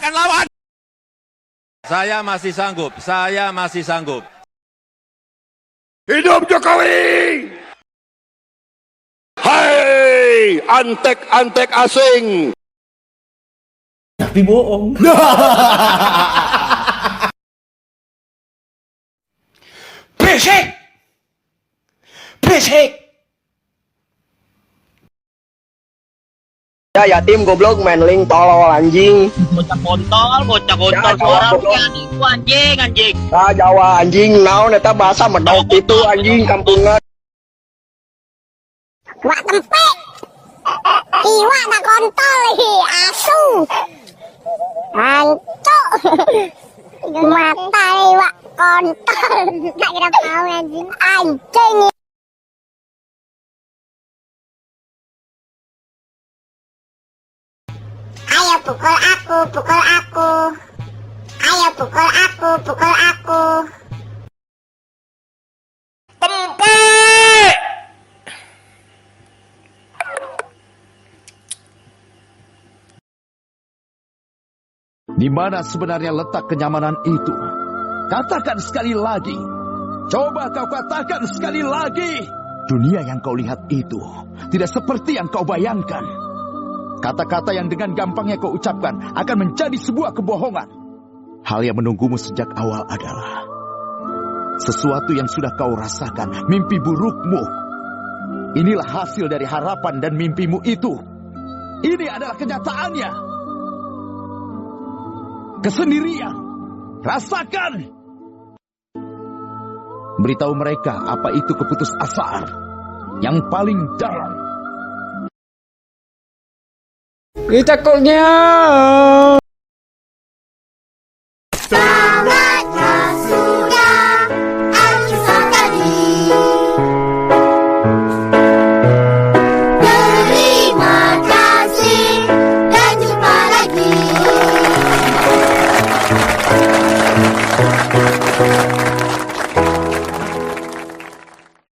akan lawan. Saya masih sanggup, saya masih sanggup. Hidup Jokowi! Hai, antek-antek asing! Tapi bohong. Berisik! Berisik! Ya yatim goblok main link tolol anjing. Bocah kontol suara itu anjing. Ah Jawa anjing naon eta bahasa medok itu anjing kampungan. Wak tempe. Iwa na kontol asu. Hancur. Mata iwa kontol. Gak kira tahu anjing. Anjing. Ayo pukul aku, pukul aku. Ayo pukul aku, pukul aku. Tempe! Di mana sebenarnya letak kenyamanan itu? Katakan sekali lagi. Coba kau katakan sekali lagi. Dunia yang kau lihat itu tidak seperti yang kau bayangkan. Kata-kata yang dengan gampangnya kau ucapkan akan menjadi sebuah kebohongan. Hal yang menunggumu sejak awal adalah sesuatu yang sudah kau rasakan, mimpi burukmu. Inilah hasil dari harapan dan mimpimu itu. Ini adalah kenyataannya. Kesendirian. Rasakan. Beritahu mereka apa itu keputusasaan yang paling dalam. Ini cakoknya.